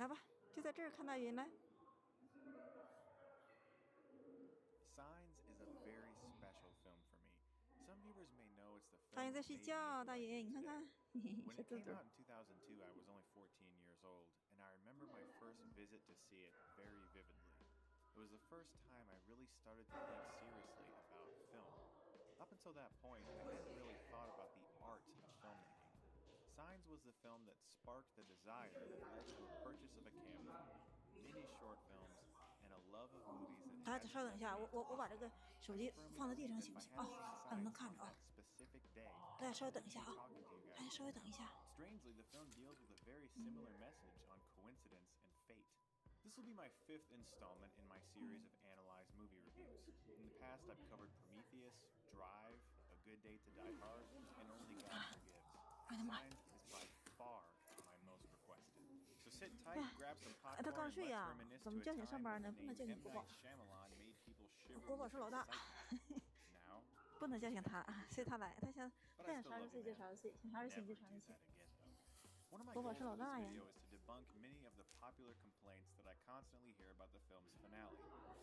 来吧，就在这儿看大云来。Signs is a very special film for me. Some viewers may know it's the 大 film 云在 that 睡 made me 觉， who 大 I 云 am 你看 today. 看，嘿嘿， When 小 it 豆 came 豆。out in 2002, I was only 14 years old, and I remember my first visit to see it very vividly. It was the first time I really started to think seriously about film. Up until that point, I hadn't really thought about the art of filmmaking. Signs was the film that sparked the desire that led to a purchase of a camera, many short films, and a love of movies that 大家 hasn't 稍等 let 一 me 下，我 go. 把这个手 I 机 firmly 放在地 believe 上 that 行 if 不 I 行？ hadn't seen 还能 Signs 看 on 着啊。 that specific day, 大家 I 稍等 wouldn't 一 be 下啊， talking to you 大 guys 家稍微 today. 等一下。 Strangely, the film deals with a very similar message on coincidence and fate. This will be my 5th installment in my series of analyzed movie reviews. In the past, I've covered Prometheus, Drive, A Good Day to Die Hard, and Only God Forgives. Signs is by far my most requested. So sit tight, grab some 他 popcorn, 刚 and 睡 let's 呀， reminisce 怎 to 么 a 叫醒 time 上 when 班 the 呢？不能 name 叫醒 M. 国宝， Night Shyamalan made people shiver 国宝 with 是老大， excitement. Now, 不能叫醒他，随他来。他想 but I 12 still love 岁 you, 就 man. 12岁，想12岁就 Never do 12岁。 that again, though. One of my 国宝 goals 是 for 老 this 大呀。 video is to debunk many of the popular complaints that I constantly hear about the film's finale.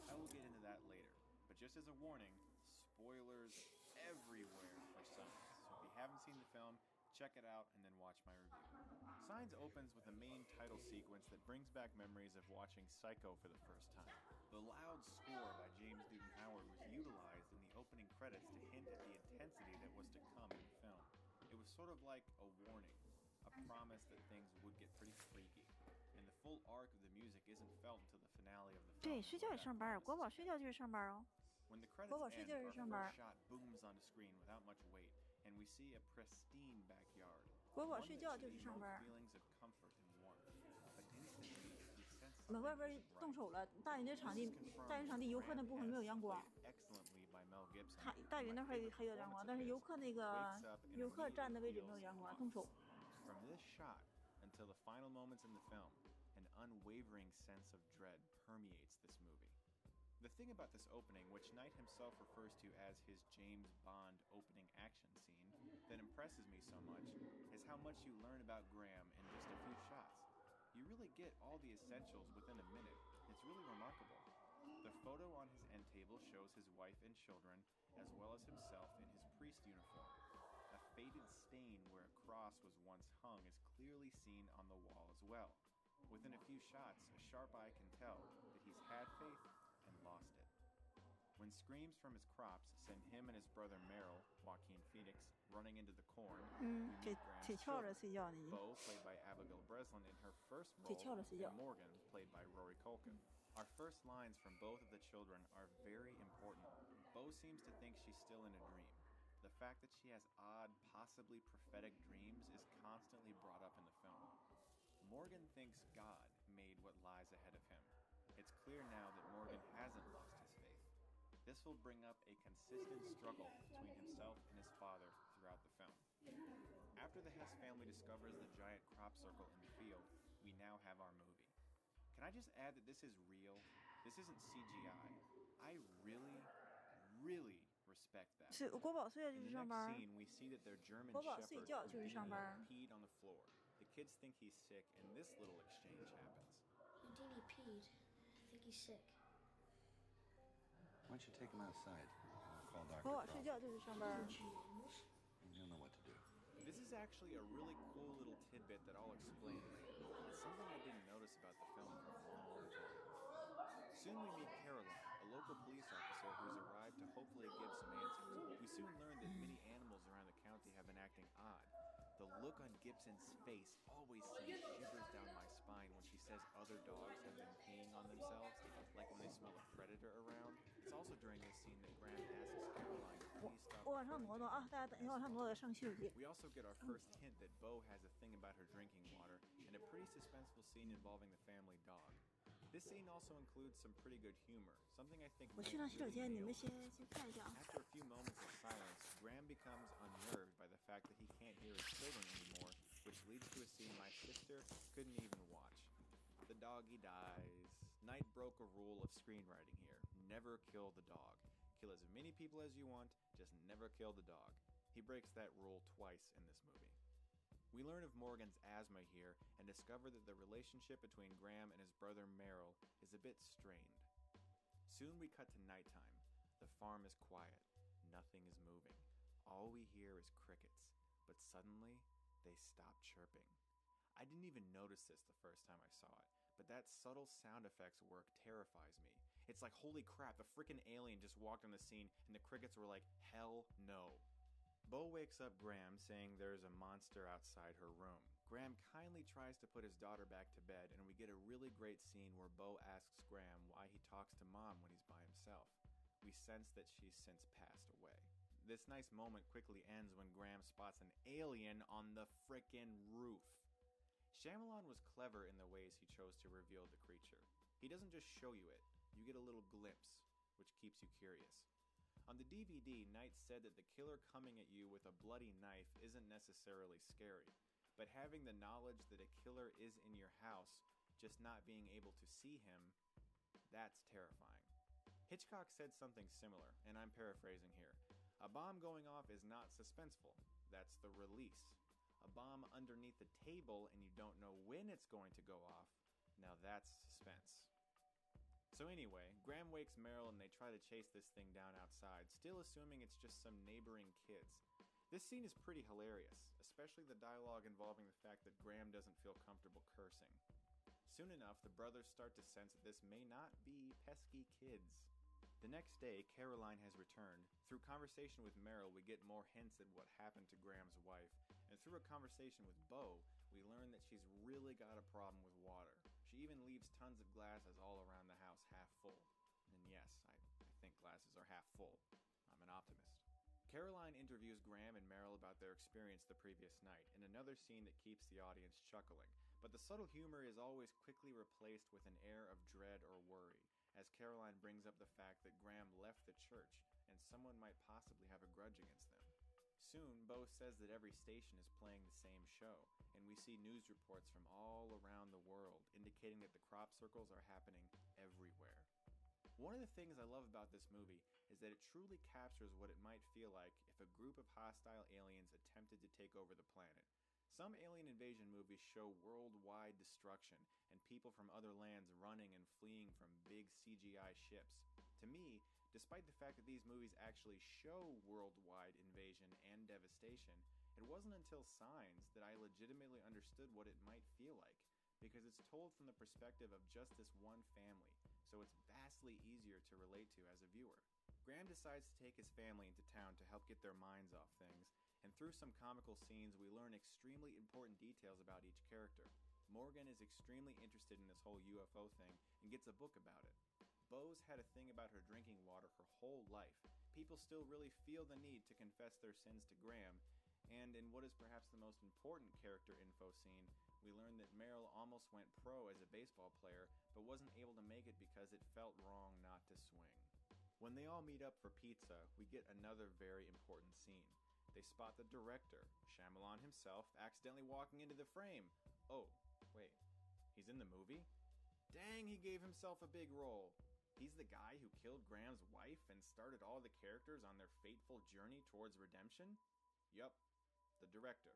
I will get into that later, but just as a warning, spoilers everywhere for Signs. So if you haven't seen the film, check it out and then watch my review. Signs opens with a main title sequence that brings back memories of watching Psycho for the first time. The loud score by James Newton Howard was utilized in the opening credits to hint at the intensity that was to come in the film. It was sort of like a warning, a promise that things would get pretty freaky. And the full arc of the music isn't felt until the finale of the film. 对，睡觉也上班，国宝睡觉就是上班哦。 When the credits 国宝睡 end, 觉也 our 是上班。 first shot booms onto screen without much weight, and we see a pristine backyard. 国宝 One 睡 that 觉 should 就是上 evoke 班。 feelings of comfort and warmth. But instantly, we sense 门外 something 边 isn't 动 right. 手了，大云这场 This 地 is， confirmed 大云场地 when 游客那 Graham 部分没有 Hess, 阳光。 played excellently by Mel Gibson, 他大云那 my 块 favorite 还有阳 performance 光， of 但是 his, 游客那 wakes 个 up and 游客站的位置没有 immediately 阳光， feels 动手。 From this shot until the final moments in the film, an unwavering sense of dread permeates this movie. The thing about this opening, which Knight himself refers to as his James Bond opening action scene, that impresses me so much, is how much you learn about Graham in just a few shots. You really get all the essentials within a minute. It's really remarkable. The photo on his end table shows his wife and children, as well as himself in his priest uniform. A faded stain where a cross was once hung is clearly seen on the wall as well. Within a few shots, a sharp eye can tell that he's had faith and lost it. When screams from his crops send him and his brother Merrill, Joaquin Phoenix, running into the corn, we meet 腿 Graham's 翘着 children. 睡觉呢。 Bo, played by Abigail Breslin in her first 腿 role, 翘着睡觉。 and Morgan, played by Rory Culkin. Our first lines from both of the children are very important. Bo seems to think she's still in a dream. The fact that she has odd, possibly prophetic dreams is constantly brought up in the film. Morgan thinks God made what lies ahead of him. It's clear now that Morgan hasn't lost his faith. This will bring up a consistent struggle between himself and his father throughout the film. After the Hess family discovers the giant crop circle in the field, we now have our movie. Can I just add that this is real? This isn't CGI. I really respect that. 是国宝睡觉就 In 是 the 上 next 班。 scene, we see that their German 国宝睡 shepherd 觉就是上班。 peed on the floor. The kids think he's sick, and this little exchange happens. Nandini peed. I think he's sick. Why don't you take him outside? I'll call 国 Dr. 宝睡觉就是上班。 He'll know what to do. This is actually a really cool little tidbit that I'll explain later. It's something I didn't notice about the film for a long time. Soon we meet Caroline, a local police officer who's arrived to hopefully give some answers. We soon learn that many animals around the county have been acting odd. The look on Gibson's face always sends shivers down my spine when she says other dogs have been peeing on themselves, like when they smell a predator around. It's also during this scene that Graham asks Caroline to please stop. 我往上挪挪啊，大家等一下往上挪挪上洗手间。 We also get our first hint that Bo has a thing about her drinking water, and a pretty suspenseful scene involving the family dog. This scene also includes some pretty good humor, something I think 我去趟洗手 really 间，你们 nailed. 先看一下啊。 After a few moments of silence, Graham becomes unnerved by the fact that he can't hear his children anymore, which leads to a scene my sister couldn't even watch. The doggy dies. Knight broke a rule of screenwriting here. Never kill the dog. Kill as many people as you want, just never kill the dog. He breaks that rule twice in this movie. We learn of Morgan's asthma here and discover that the relationship between Graham and his brother Merrill is a bit strained. Soon we cut to nighttime. The farm is quiet. Nothing is moving. All we hear is crickets, but suddenly they stop chirping. I didn't even notice this the first time I saw it, but that subtle sound effects work terrifies me. It's like, holy crap, the freaking alien just walked on the scene and the crickets were like, hell no. Bo wakes up Graham saying there's a monster outside her room. Graham kindly tries to put his daughter back to bed, and we get a really great scene where Bo asks Graham why he talks to Mom when he's by himself. We sense that she's since passed away. This nice moment quickly ends when Graham spots an alien on the frickin' roof. Shyamalan was clever in the ways he chose to reveal the creature. He doesn't just show you it, you get a little glimpse, which keeps you curious. On the DVD, Knight said that the killer coming at you with a bloody knife isn't necessarily scary, but having the knowledge that a killer is in your house, just not being able to see him, that's terrifying. Hitchcock said something similar, and I'm paraphrasing here. A bomb going off is not suspenseful, that's the release. A bomb underneath the table and you don't know when it's going to go off, now that's suspense. So anyway, Graham wakes Merrill and they try to chase this thing down outside, still assuming it's just some neighboring kids. This scene is pretty hilarious, especially the dialogue involving the fact that Graham doesn't feel comfortable cursing. Soon enough, the brothers start to sense that this may not be pesky kids. The next day, Caroline has returned. Through conversation with Merrill, we get more hints at what happened to Graham's wife, and through a conversation with Bo, we learn that she's really got a problem with water. She even leaves tons of glasses all around the house half full. And yes, I think glasses are half full. I'm an optimist. Caroline interviews Graham and Merrill about their experience the previous night, in another scene that keeps the audience chuckling. But the subtle humor is always quickly replaced with an air of dread or worry, as Caroline brings up the fact that Graham left the church and someone might possibly have a grudge against them. Soon, Bo says that every station is playing the same show, and we see news reports from all around the world indicating that the crop circles are happening everywhere. One of the things I love about this movie is that it truly captures what it might feel like if a group of hostile aliens attempted to take over the planet. Some alien invasion movies show worldwide destruction and people from other lands running and fleeing from big CGI ships. To me, despite the fact that these movies actually show worldwide invasion and devastation, it wasn't until Signs that I legitimately understood what it might feel like, because it's told from the perspective of just this one family, so it's vastly easier to relate to as a viewer. Graham decides to take his family into town to help get their minds off things, and through some comical scenes we learn extremely important details about each character. Morgan is extremely interested in this whole UFO thing and gets a book about it. Bo's had a thing about her drinking water her whole life. People still really feel the need to confess their sins to Graham, and in what is perhaps the most important character info scene, we learn that Merrill almost went pro as a baseball player, but wasn't able to make it because it felt wrong not to swing. When they all meet up for pizza, we get another very important scene. They spot the director, Shyamalan himself, accidentally walking into the frame. Oh, wait, he's in the movie? Dang, he gave himself a big role. He's the guy who killed Graham's wife and started all the characters on their fateful journey towards redemption? Yup, the director.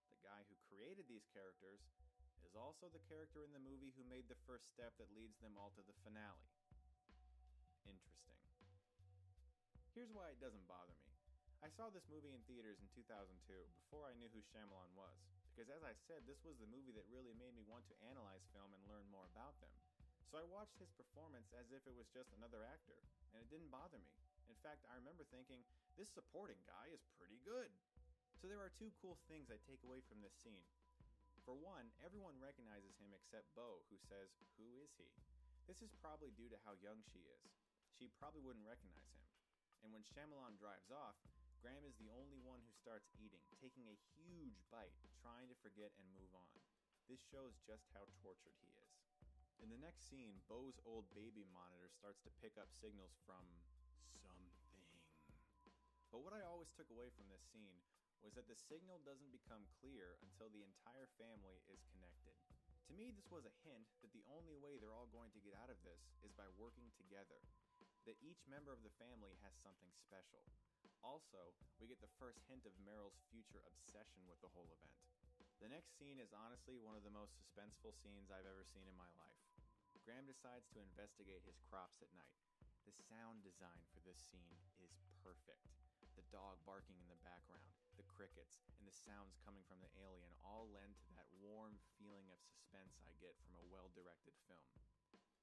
The guy who created these characters is also the character in the movie who made the first step that leads them all to the finale. Interesting. Here's why it doesn't bother me. I saw this movie in theaters in 2002, before I knew who Shyamalan was, because as I said, this was the movie that really made me want to analyze film and learn more about them. So I watched his performance as if it was just another actor, and it didn't bother me. In fact, I remember thinking, this supporting guy is pretty good. So there are two cool things I take away from this scene. For one, everyone recognizes him except Bo, who says, "Who is he?" This is probably due to how young she is. She probably wouldn't recognize him. And when Shyamalan drives off, Graham is the only one who starts eating, taking a huge bite, trying to forget and move on. This shows just how tortured he is. In the next scene, Bo's old baby monitor starts to pick up signals from something. But what I always took away from this scene was that the signal doesn't become clear until the entire family is connected. To me, this was a hint that the only way they're all going to get out of this is by working together, that each member of the family has something special. Also, we get the first hint of Meryl's future obsession with the whole event. The next scene is honestly one of the most suspenseful scenes I've ever seen in my life. Graham decides to investigate his crops at night. The sound design for this scene is perfect. The dog barking in the background, the crickets, and the sounds coming from the alien all lend to that warm feeling of suspense I get from a well-directed film.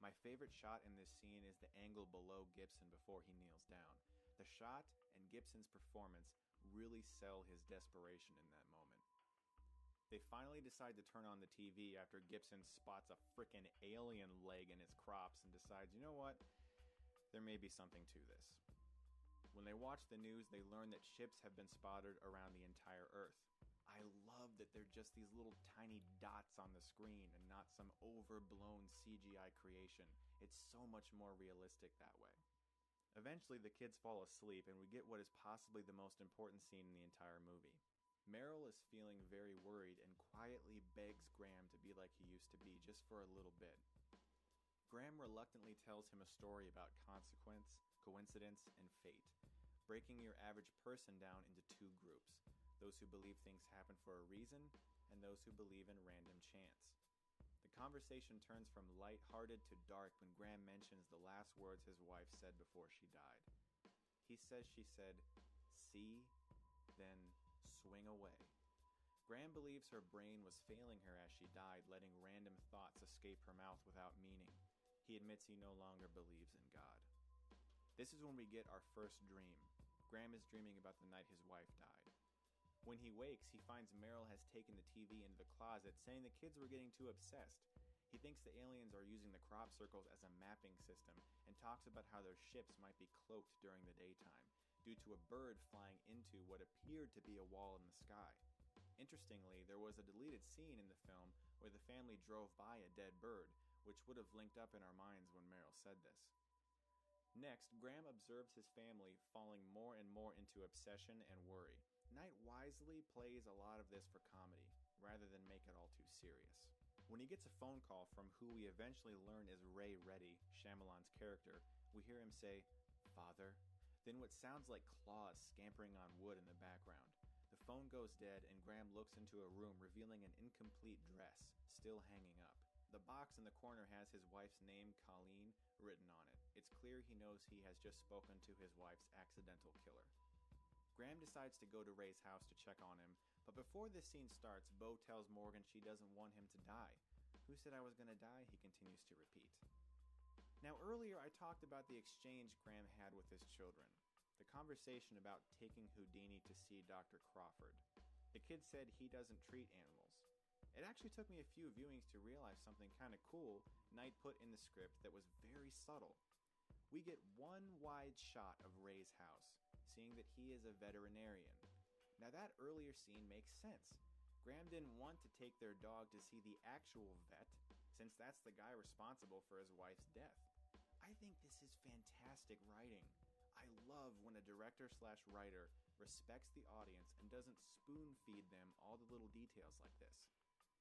My favorite shot in this scene is the angle below Gibson before he kneels down. The shot and Gibson's performance really sell his desperation in that moment. They finally decide to turn on the TV after Gibson spots a frickin' alien leg in his crops and decides, you know what? There may be something to this. When they watch the news, they learn that ships have been spotted around the entire Earth. I love that they're just these little tiny dots on the screen and not some overblown CGI creation. It's so much more realistic that way. Eventually, the kids fall asleep and we get what is possibly the most important scene in the entire movie. Meryl is feeling very worried and quietly begs Graham to be like he used to be just for a little bit. Graham reluctantly tells him a story about consequence, coincidence, and fate, breaking your average person down into two groups, those who believe things happen for a reason and those who believe in random chance. The conversation turns from light-hearted to dark when Graham mentions the last words his wife said before she died. He says she said, "See, then swing away." Graham believes her brain was failing her as she died, letting random thoughts escape her mouth without meaning. He admits he no longer believes in God. This is when we get our first dream. Graham is dreaming about the night his wife died. When he wakes, he finds Meryl has taken the TV into the closet, saying the kids were getting too obsessed. He thinks the aliens are using the crop circles as a mapping system and talks about how their ships might be cloaked during the daytime, due to a bird flying into what appeared to be a wall in the sky. Interestingly, there was a deleted scene in the film where the family drove by a dead bird, which would have linked up in our minds when Meryl said this. Next, Graham observes his family falling more and more into obsession and worry. Knight wisely plays a lot of this for comedy, rather than make it all too serious. When he gets a phone call from who we eventually learn is Ray Reddy, Shyamalan's character, we hear him say, "Father," then what sounds like claws scampering on wood in the background. The phone goes dead and Graham looks into a room revealing an incomplete dress, still hanging up. The box in the corner has his wife's name, Colleen, written on it. It's clear he knows he has just spoken to his wife's accidental killer. Graham decides to go to Ray's house to check on him, but before this scene starts, Bo tells Morgan she doesn't want him to die. "Who said I was gonna die?" he continues to repeat. Now earlier I talked about the exchange Graham had with his children. The conversation about taking Houdini to see Dr. Crawford. The kid said he doesn't treat animals. It actually took me a few viewings to realize something kinda cool Knight put in the script that was very subtle. We get one wide shot of Ray's house, seeing that he is a veterinarian. Now that earlier scene makes sense. Graham didn't want to take their dog to see the actual vet, since that's the guy responsible for his wife's death. I think this is fantastic writing. I love when a director/writer respects the audience and doesn't spoon-feed them all the little details like this.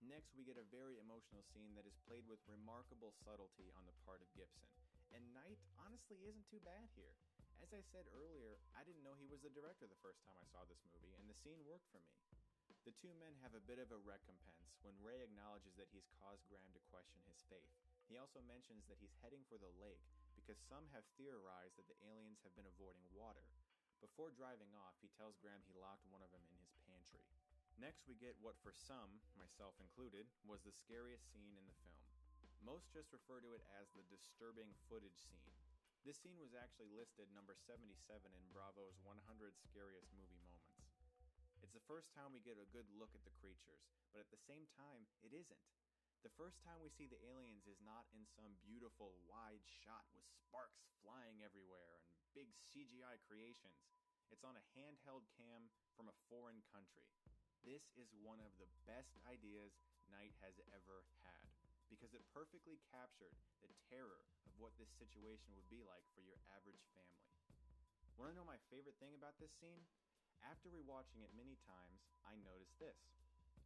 Next, we get a very emotional scene that is played with remarkable subtlety on the part of Gibson, and Knight honestly isn't too bad here. As I said earlier, I didn't know he was the director the first time I saw this movie, and the scene worked for me. The two men have a bit of a recompense when Ray acknowledges that he's caused Graham to question his faith. He also mentions that he's heading for the lake because some have theorized that the aliens have been avoiding water. Before driving off, he tells Graham he locked one of them in his pantry. Next, we get what for some, myself included, was the scariest scene in the film. Most just refer to it as the disturbing footage scene. This scene was actually listed number 77 in Bravo's 100 Scariest Movie Moments. It's the first time we get a good look at the creatures, but at the same time, it isn't. The first time we see the aliens is not in some beautiful wide shot with sparks flying everywhere and big CGI creations. It's on a handheld cam from a foreign country. This is one of the best ideas Knight has ever had, because it perfectly captured the terror of what this situation would be like for your average family. Want to know my favorite thing about this scene? After rewatching it many times, I noticed this.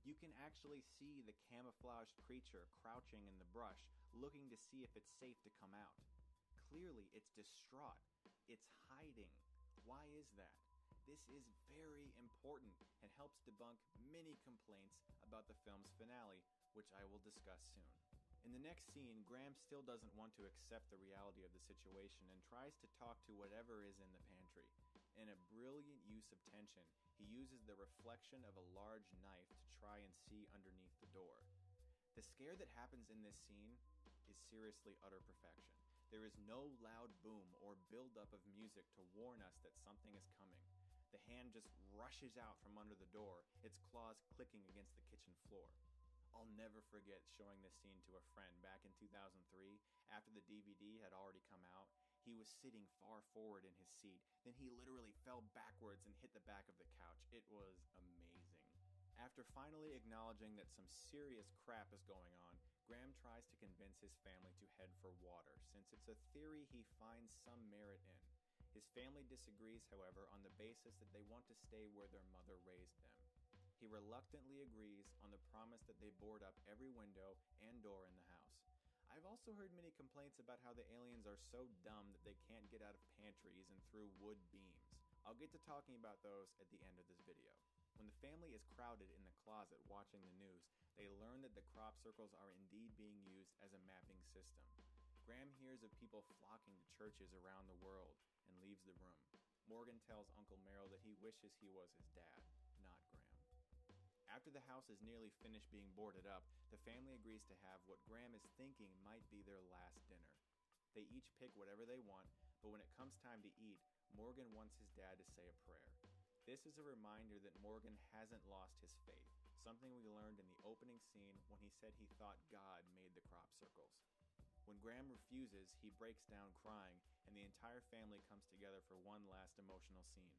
You can actually see the camouflaged creature crouching in the brush, looking to see if it's safe to come out. Clearly, it's distraught. It's hiding. Why is that? This is very important and helps debunk many complaints about the film's finale, which I will discuss soon. In the next scene, Graham still doesn't want to accept the reality of the situation and tries to talk to whatever is in the pantry. In a brilliant use of tension, he uses the reflection of a large knife to try and see underneath the door. The scare that happens in this scene is seriously utter perfection. There is no loud boom or buildup of music to warn us that something is coming. The hand just rushes out from under the door, its claws clicking against the kitchen floor. I'll never forget showing this scene to a friend back in 2003 after the DVD had already come out. He was sitting far forward in his seat, then he literally fell backwards and hit the back of the couch. It was amazing. After finally acknowledging that some serious crap is going on, Graham tries to convince his family to head for water, since it's a theory he finds some merit in. His family disagrees, however, on the basis that they want to stay where their mother raised them. He reluctantly agrees on the promise that they board up every window and door in the house. I've also heard many complaints about how the aliens are so dumb that they can't get out of pantries and through wood beams. I'll get to talking about those at the end of this video. When the family is crowded in the closet watching the news, they learn that the crop circles are indeed being used as a mapping system. Graham hears of people flocking to churches around the world and leaves the room. Morgan tells Uncle Merrill that he wishes he was his dad, not Graham. After the house is nearly finished being boarded up, the family agrees to have what Graham is thinking might be their last dinner. They each pick whatever they want, but when it comes time to eat, Morgan wants his dad to say a prayer. This is a reminder that Morgan hasn't lost his faith, something we learned in the opening scene when he said he thought God made the crop circles. When Graham refuses, he breaks down crying, and the entire family comes together for one last emotional scene.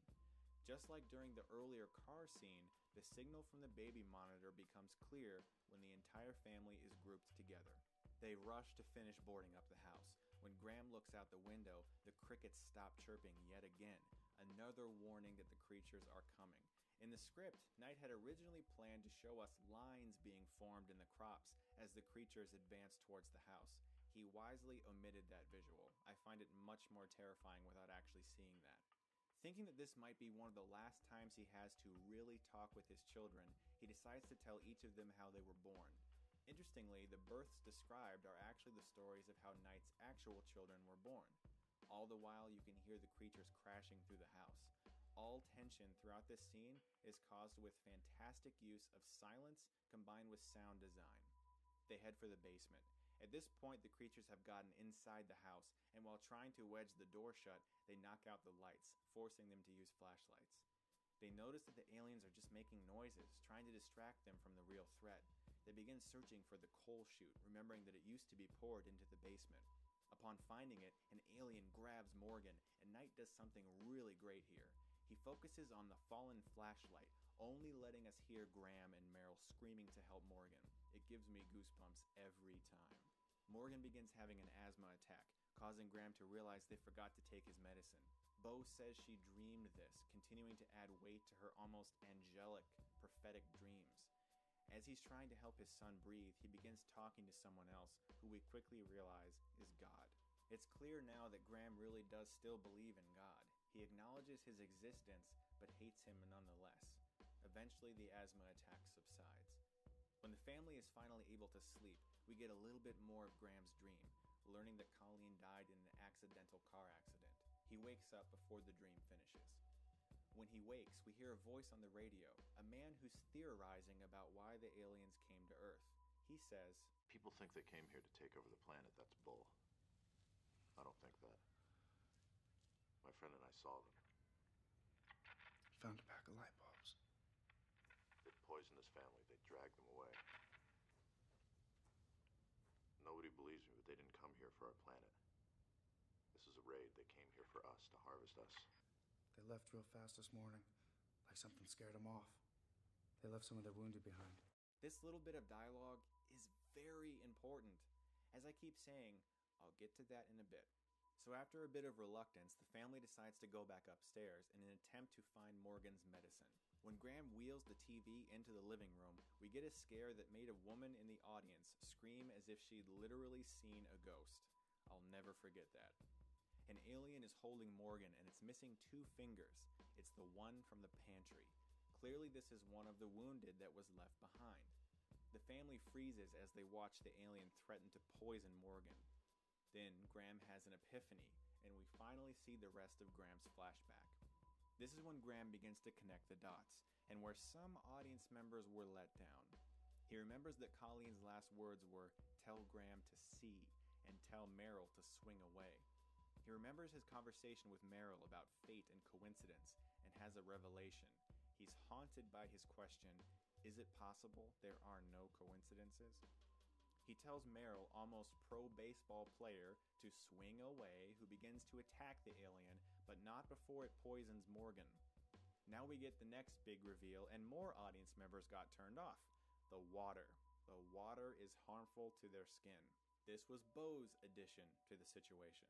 Just like during the earlier car scene, the signal from the baby monitor becomes clear when the entire family is grouped together. They rush to finish boarding up the house. When Graham looks out the window, the crickets stop chirping yet again, another warning that the creatures are coming. In the script, Knight had originally planned to show us lines being formed in the crops as the creatures advanced towards the house. He wisely omitted that visual. I find it much more terrifying without actually seeing that. Thinking that this might be one of the last times he has to really talk with his children, he decides to tell each of them how they were born. Interestingly, the births described are actually the stories of how Knight's actual children were born. All the while, you can hear the creatures crashing through the house. All tension throughout this scene is caused with fantastic use of silence combined with sound design. They head for the basement. At this point, the creatures have gotten inside the house, and while trying to wedge the door shut, they knock out the lights, forcing them to use flashlights. They notice that the aliens are just making noises, trying to distract them from the real threat. They begin searching for the coal chute, remembering that it used to be poured into the basement. Upon finding it, an alien grabs Morgan, and Knight does something really great here. He focuses on the fallen flashlight, only letting us hear Graham and Merrill screaming to help Morgan. It gives me goosebumps every time. Morgan begins having an asthma attack, causing Graham to realize they forgot to take his medicine. Bo says she dreamed this, continuing to add weight to her almost angelic, prophetic dreams. As he's trying to help his son breathe, he begins talking to someone else, who we quickly realize is God. It's clear now that Graham really does still believe in God. He acknowledges his existence, but hates him nonetheless. Eventually, the asthma attack subsides. When the family is finally able to sleep, we get a little bit more of Graham's dream, learning that Colleen died in an accidental car accident. He wakes up before the dream finishes. When he wakes, we hear a voice on the radio, a man who's theorizing about why the aliens came to Earth. He says, "People think they came here to take over the planet. That's bull. I don't think that. My friend and I saw them. Found a pack of light bulbs. They poisoned his family. They dragged them away. Nobody believes me, but they didn't come here for our planet. This is a raid. They came here for us, to harvest us." They left real fast this morning, like something scared them off. They left some of their wounded behind. This little bit of dialogue is very important. As I keep saying, I'll get to that in a bit. So after a bit of reluctance, the family decides to go back upstairs in an attempt to find Morgan's medicine. When Graham wheels the TV into the living room, we get a scare that made a woman in the audience scream as if she'd literally seen a ghost. I'll never forget that. An alien is holding Morgan and it's missing 2 fingers. It's the one from the pantry. Clearly this is one of the wounded that was left behind. The family freezes as they watch the alien threaten to poison Morgan. Then Graham has an epiphany, and we finally see the rest of Graham's flashback. This is when Graham begins to connect the dots, and where some audience members were let down. He remembers that Colleen's last words were, "Tell Graham to see," and tell Meryl to swing away. He remembers his conversation with Meryl about fate and coincidence, and has a revelation. He's haunted by his question, is it possible there are no coincidences? He tells Meryl, almost pro-baseball player, to swing away, who begins to attack the alien, but not before it poisons Morgan. Now we get the next big reveal, and more audience members got turned off. The water. The water is harmful to their skin. This was Bo's addition to the situation.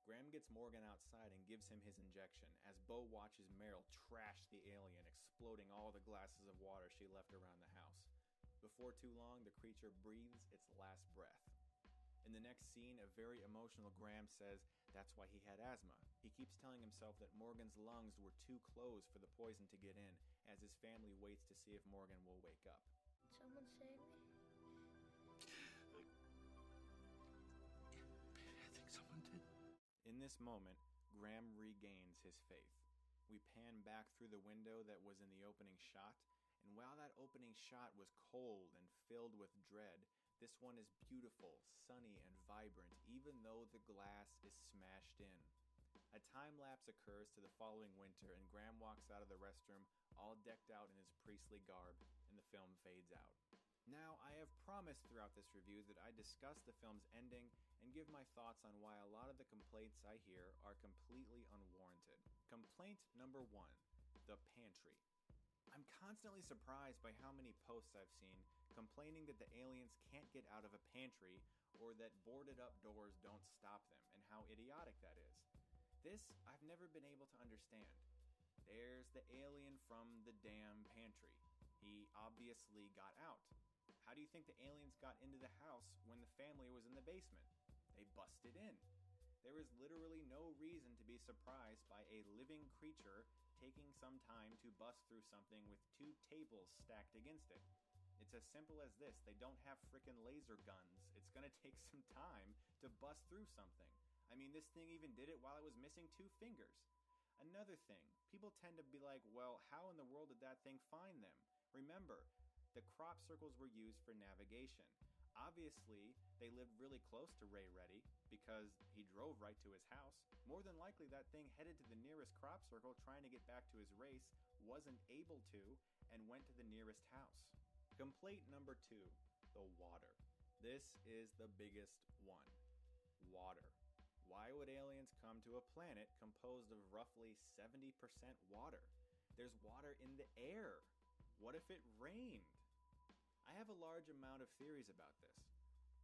Graham gets Morgan outside and gives him his injection, as Bo watches Meryl trash the alien, exploding all the glasses of water she left around the house. Before too long, the creature breathes its last breath. In the next scene, a very emotional Graham says that's why he had asthma. He keeps telling himself that Morgan's lungs were too closed for the poison to get in, as his family waits to see if Morgan will wake up. Did someone save me? I think someone did. In this moment, Graham regains his faith. We pan back through the window that was in the opening shot, and while that opening shot was cold and filled with dread, this one is beautiful, sunny, and vibrant, even though the glass is smashed in. A time lapse occurs to the following winter, and Graham walks out of the restroom all decked out in his priestly garb, and the film fades out. Now, I have promised throughout this review that I discuss the film's ending and give my thoughts on why a lot of the complaints I hear are completely unwarranted. Complaint number 1, the pantry. I'm constantly surprised by how many posts I've seen complaining that the aliens can't get out of a pantry or that boarded up doors don't stop them, and how idiotic that is. This I've never been able to understand. There's the alien from the damn pantry. He obviously got out. How do you think the aliens got into the house when the family was in the basement? They busted in. There is literally no reason to be surprised by a living creature taking some time to bust through something with 2 tables stacked against it. It's as simple as this. They don't have frickin' laser guns. It's gonna take some time to bust through something. I mean, this thing even did it while it was missing 2 fingers. Another thing, people tend to be like, well, how in the world did that thing find them? Remember, the crop circles were used for navigation. Obviously, they lived really close to Ray Reddy because he drove right to his house. More than likely, that thing headed to the nearest crop circle trying to get back to his race, wasn't able to, and went to the nearest house. Complaint number 2, the water. This is the biggest one. Water. Why would aliens come to a planet composed of roughly 70% water? There's water in the air. What if it rained? I have a large amount of theories about this.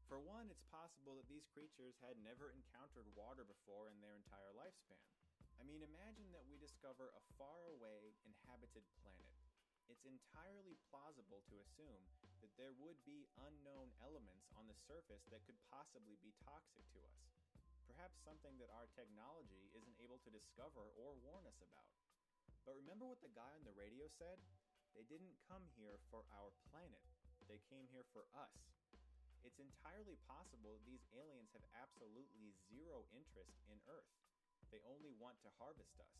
For one, it's possible that these creatures had never encountered water before in their entire lifespan. I mean, imagine that we discover a faraway inhabited planet. It's entirely plausible to assume that there would be unknown elements on the surface that could possibly be toxic to us. Perhaps something that our technology isn't able to discover or warn us about. But remember what the guy on the radio said? They didn't come here for our planet. They came here for us. It's entirely possible that these aliens have absolutely zero interest in Earth. They only want to harvest us.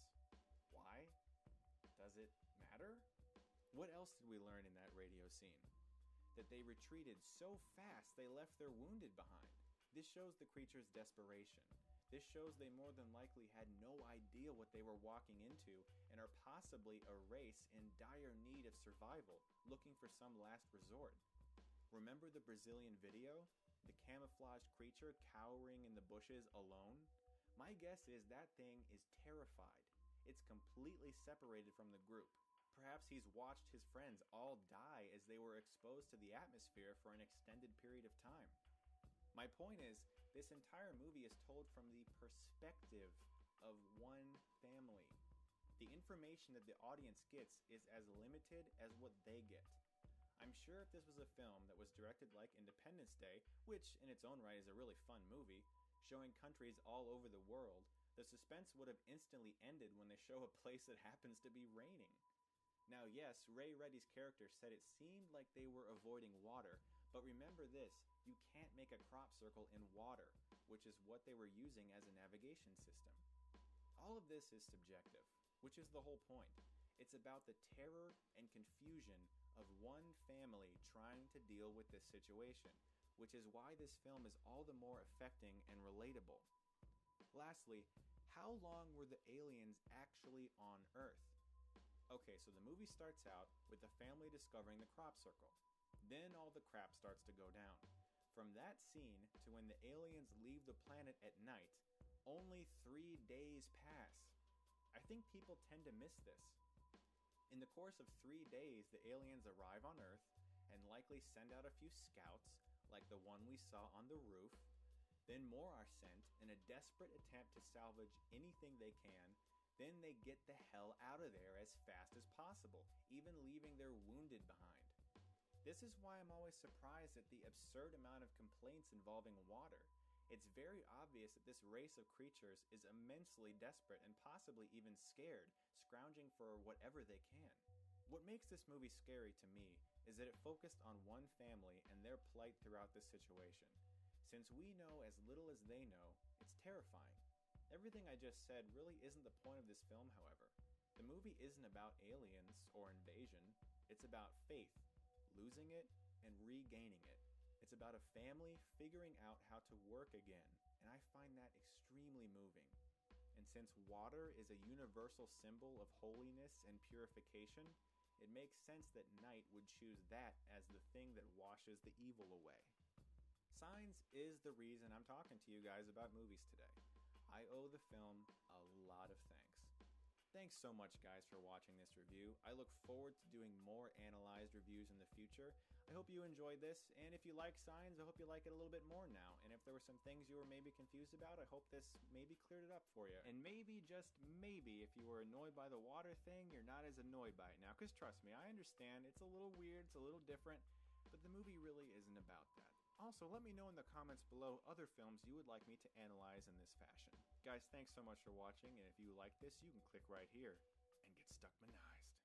Why? Does it matter? What else did we learn in that radio scene? That they retreated so fast they left their wounded behind. This shows the creature's desperation. This shows they more than likely had no idea what they were walking into and are possibly a race in dire need of survival, looking for some last resort. Remember the Brazilian video? The camouflaged creature cowering in the bushes alone? My guess is that thing is terrified. It's completely separated from the group. Perhaps he's watched his friends all die as they were exposed to the atmosphere for an extended period of time. My point is, this entire movie is told from the perspective of one family. The information that the audience gets is as limited as what they get. I'm sure if this was a film that was directed like Independence Day, which in its own right is a really fun movie, showing countries all over the world, The suspense would have instantly ended when they show a place that happens to be raining. Now yes, Ray Reddy's character said it seemed like they were avoiding water, but remember this, you can't make a crop circle in water, which is what they were using as a navigation system. All of this is subjective, which is the whole point. It's about the terror and confusion of one family trying to deal with this situation, which is why this film is all the more affecting and relatable. Lastly, how long were the aliens actually on Earth? Okay, so the movie starts out with the family discovering the crop circle. Then all the crap starts to go down. From that scene to when the aliens leave the planet at night, only 3 days pass. I think people tend to miss this. In the course of 3 days, the aliens arrive on Earth and likely send out a few scouts, like the one we saw on the roof. Then more are sent in a desperate attempt to salvage anything they can. Then they get the hell out of there as fast as possible, even leaving their wounded behind. This is why I'm always surprised at the absurd amount of complaints involving water. It's very obvious that this race of creatures is immensely desperate and possibly even scared, scrounging for whatever they can. What makes this movie scary to me is that it focused on one family and their plight throughout this situation. Since we know as little as they know, it's terrifying. Everything I just said really isn't the point of this film, however. The movie isn't about aliens or invasion. It's about faith, losing it and regaining it. It's about a family figuring out how to work again, and I find that extremely moving. And since water is a universal symbol of holiness and purification, it makes sense that Night would choose that as the thing that washes the evil away. Signs is the reason I'm talking to you guys about movies today. I owe the film a lot of thanks. Thanks so much, guys, for watching this review. I look forward to doing more analyzed reviews in the future. I hope you enjoyed this, and if you like Signs, I hope you like it a little bit more now. And if there were some things you were maybe confused about, I hope this maybe cleared it up for you. And maybe, just maybe, if you were annoyed by the water thing, you're not as annoyed by it now. Because trust me, I understand. It's a little weird, it's a little different, but the movie really isn't about that. Also, let me know in the comments below other films you would like me to analyze in this fashion. Guys, thanks so much for watching, and if you like this, you can click right here and get Stuckmanized.